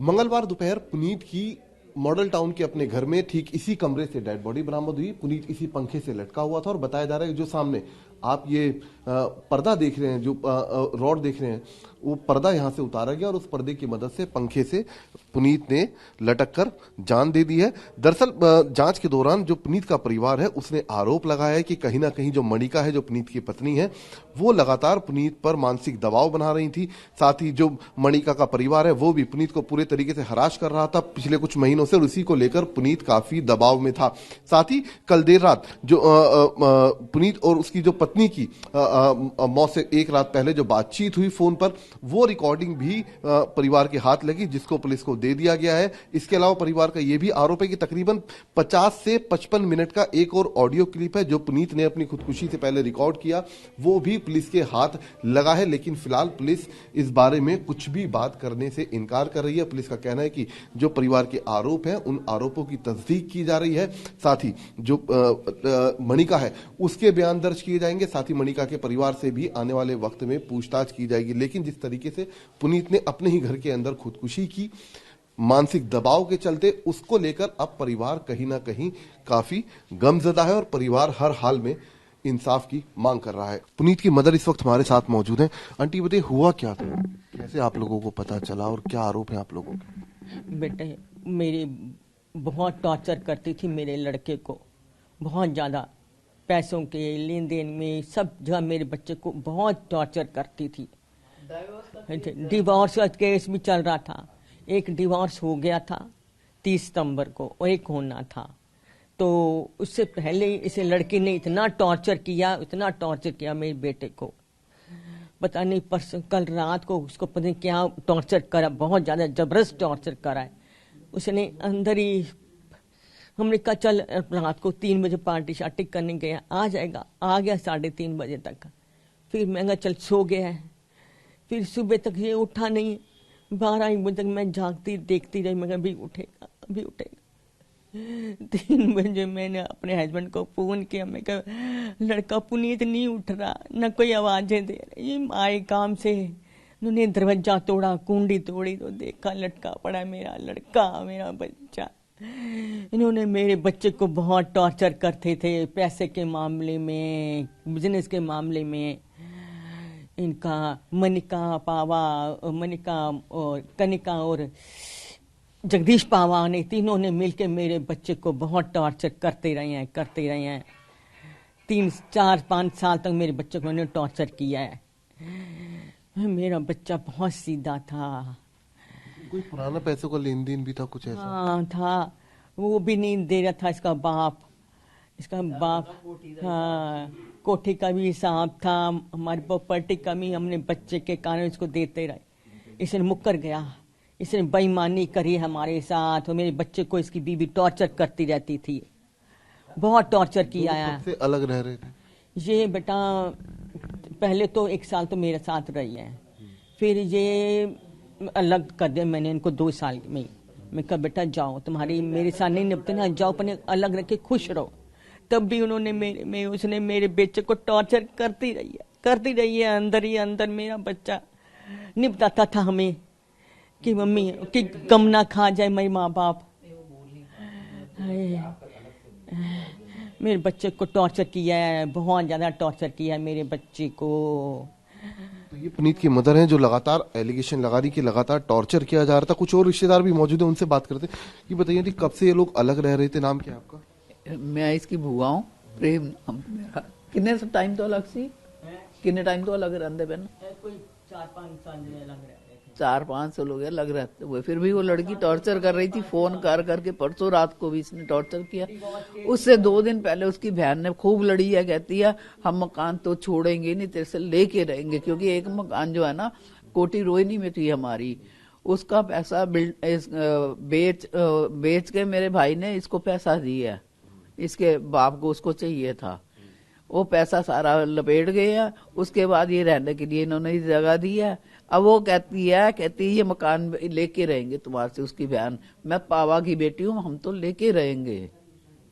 मंगलवार दोपहर पुनीत की मॉडल टाउन के अपने घर में ठीक इसी कमरे से डेड बॉडी बरामद हुई। पुनीत इसी पंखे से लटका हुआ था और बताया जा रहा है कि जो सामने आप ये पर्दा देख रहे हैं, जो रॉड देख रहे हैं, वो पर्दा यहां से उतारा गया और उस पर्दे की मदद से पंखे से पुनीत ने लटक कर जान दे दी है। दरअसल जांच के दौरान जो पुनीत का परिवार है उसने आरोप लगाया है कि कहीं ना कहीं जो मणिका है, जो पुनीत की पत्नी है, वो लगातार पुनीत पर मानसिक दबाव बना रही थी। साथ ही जो मणिका का परिवार है वो भी पुनीत को पूरे तरीके से हराश कर रहा था पिछले कुछ महीनों से, और उसी को लेकर पुनीत काफी दबाव में था। साथ ही कल देर रात जो पुनीत और उसकी जो पत्नी की मौत से एक रात पहले जो बातचीत हुई फोन पर, वो रिकॉर्डिंग भी परिवार के हाथ लगी, जिसको पुलिस को दे दिया गया है। इसके अलावा परिवार का यह भी आरोप है कि तकरीबन 50 से 55 मिनट का एक और ऑडियो क्लिप है जो पुनीत ने अपनी खुदकुशी से पहले रिकॉर्ड किया, वो भी पुलिस के हाथ लगा है। लेकिन फिलहाल पुलिस इस बारे में कुछ भी बात करने से इनकार कर रही है। पुलिस का कहना है कि जो परिवार के आरोप हैं उन आरोपों की तस्दीक की जा रही है। साथ ही जो मणिका है उसके बयान दर्ज किए जाएंगे। साथ ही मणिका के परिवार से भी आने वाले वक्त में पूछताछ की जाएगी। लेकिन जिस तरीके से पुनीत ने अपने ही घर के अंदर खुदकुशी की मानसिक दबाव के चलते, उसको लेकर अब परिवार कहीं ना कहीं काफी गमजदा है और परिवार हर हाल में इंसाफ की मांग कर रहा है। पुनीत की मदर इस वक्त हमारे साथ मौजूद हैं। आंटी बताइए हुआ क्या था, कैसे आप लोगों को पता चला और क्या आरोप है आप लोगों के? बेटे मेरी बहुत टॉर्चर करती थी मेरे लड़के को, बहुत ज्यादा पैसों के लेन देन में सब जगह मेरे बच्चे को बहुत टॉर्चर करती थी। डिवोर्स का केस भी चल रहा था। एक डिवोर्स हो गया था 30 सितंबर को और एक होना था। तो उससे पहले इसे लड़की ने इतना टॉर्चर किया मेरे बेटे को, पता नहीं परसों कल रात को उसको पता नहीं क्या टॉर्चर करा, बहुत ज्यादा जबरदस्त टॉर्चर करा है उसने अंदर ही। हमने कहा चल रात को 3 बजे पार्टी शार्टी करने गया, आ जाएगा, आ गया 3:30 बजे तक। फिर मैं कहा चल सो गया है। फिर सुबह तक ये उठा नहीं, 12-1 बजे तक मैं जागती देखती रही। मैं कहा अभी उठेगा, अभी उठेगा। 3 बजे मैंने अपने हस्बैंड को फोन किया। मैं कहा लड़का पुनीत नहीं उठ रहा, न कोई आवाजें दे रही। आए काम से, उन्होंने दरवाजा तोड़ा, कुंडी तोड़ी तो देखा लटका पड़ा मेरा लड़का, मेरा बच्चा। इन्होंने मेरे बच्चे को बहुत टॉर्चर करते थे, पैसे के मामले में, बिजनेस के मामले में। इनका मनिका और कनिका और जगदीश पावा ने, तीनों ने मिलकर मेरे बच्चे को बहुत टॉर्चर करते रहे हैं। 3-4-5 साल तक मेरे बच्चे को उन्होंने टॉर्चर किया है। मेरा बच्चा बहुत सीधा था। कोई पुराना पैसों का लेन देन भी था कुछ ऐसा? हाँ था, वो भी नहीं दे रहा था इसका बाप। हाँ, कोठी का भी हिसाब था, हमारी प्रॉपर्टी का भी हमने बच्चे के कारण इसको देते रहे। इसने मुकर गया, इसने बेईमानी करी हमारे साथ और मेरे बच्चे को इसकी बीवी टॉर्चर करती रहती थी, बहुत टॉर्चर किया है। सबसे अलग रह रहे थे ये बेटा पहले तो 1 साल तो मेरे साथ रही है, फिर ये अलग कर दिया मैंने इनको 2 साल में। मैं कहा बेटा जाओ, तुम्हारी मेरे साथ नहीं निपटे ना, जाओ अपने अलग रह के खुश रहो। तब भी उन्होंने उसने मेरे बच्चे को टॉर्चर करती रही है। अंदर ही अंदर मेरा बच्चा नहीं बताता था हमें कि मम्मी कि कम ना खा जाए मेरे माँ बाप। मेरे बच्चे को टॉर्चर किया है, बहुत ज्यादा टॉर्चर किया है मेरे बच्चे को। तो ये पुनीत की मदर हैं जो लगातार एलिगेशन लगा रही कि लगातार टॉर्चर किया जा रहा था। कुछ और रिश्तेदार भी मौजूद हैं, उनसे बात करते। ये बताइए कब से ये लोग अलग रह रहे थे? नाम क्या है आपका? मैं इसकी भूआ हूँ, प्रेम नाम मेरा। कितने टाइम तो अलग सी, कितने टाइम तो अलग रहते बहन? कोई 4-5 साल अलग रहे थे। 4-5 साल हो गए अलग रहते हुए। फिर भी वो लड़की टॉर्चर कर रही थी, फोन कर करके। परसों रात को भी इसने टॉर्चर किया। उससे 2 दिन पहले उसकी बहन ने खूब लड़ी है, कहती है हम मकान तो छोड़ेंगे नहीं, तेरे से लेके रहेंगे। क्योंकि एक मकान जो है ना कोठी रोहिणी में थी हमारी, उसका पैसा बेच के मेरे भाई ने इसको पैसा दिया, इसके बाप को उसको चाहिए था। वो पैसा सारा लपेट गए हैं। उसके बाद ये रहने के लिए इन्होंने जगह दी है। अब वो कहती है ये मकान लेके रहेंगे तुम्हारे से। उसकी बहन, मैं पावा की बेटी हूँ, हम तो लेके रहेंगे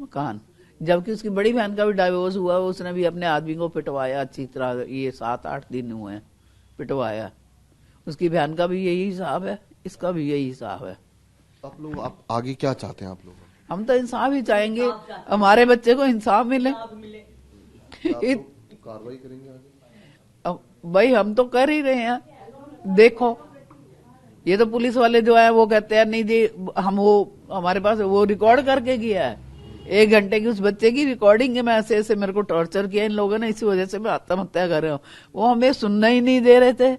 मकान। जबकि उसकी बड़ी बहन का भी डाइवोर्स हुआ, उसने भी अपने आदमी को पिटवाया अच्छी तरह। ये 7-8 दिन हुए पिटवाया। उसकी बहन का भी यही हिसाब है, इसका भी यही हिसाब है। आप आगे क्या चाहते हैं आप लोग? हम तो इंसाफ ही चाहेंगे, हमारे बच्चे को इंसाफ मिले। कार्रवाई करेंगे आगे? अब भाई हम तो कर ही रहे हैं। देखो ये तो पुलिस वाले जो है वो कहते हैं नहीं जी, हम वो हमारे पास वो रिकॉर्ड करके गया है, 1 घंटे की उस बच्चे की रिकॉर्डिंग है, मैं ऐसे ऐसे मेरे को टॉर्चर किया इन लोगों ने, इसी वजह से मैं आत्महत्या कर रहा हूँ। वो हमें सुनना ही नहीं दे रहे थे।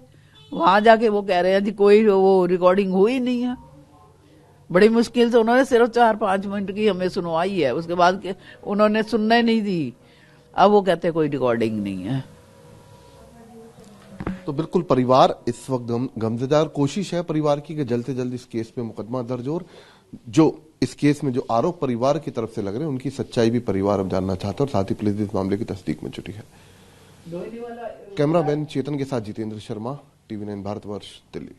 वहां जाके वो कह रहे हैं जी कोई वो रिकॉर्डिंग हुई नहीं है। बड़ी मुश्किल से उन्होंने सिर्फ 4-5 मिनट की हमें सुनवाई है, उसके बाद उन्होंने सुनना ही नहीं दी। अब वो कहते कोई रिकॉर्डिंग नहीं है। तो बिल्कुल परिवार इस वक्त गमज़ेदार कोशिश है परिवार की कि जल्द से जल्द इस केस में मुकदमा दर्ज हो। जो इस केस में जो आरोप परिवार की तरफ से लग रहे हैं उनकी सच्चाई भी परिवार अब जानना चाहता है और साथ ही पुलिस इस मामले की तस्दीक में जुटी है। कैमरामैन चेतन के साथ जितेंद्र शर्मा, TV9 भारतवर्ष, दिल्ली।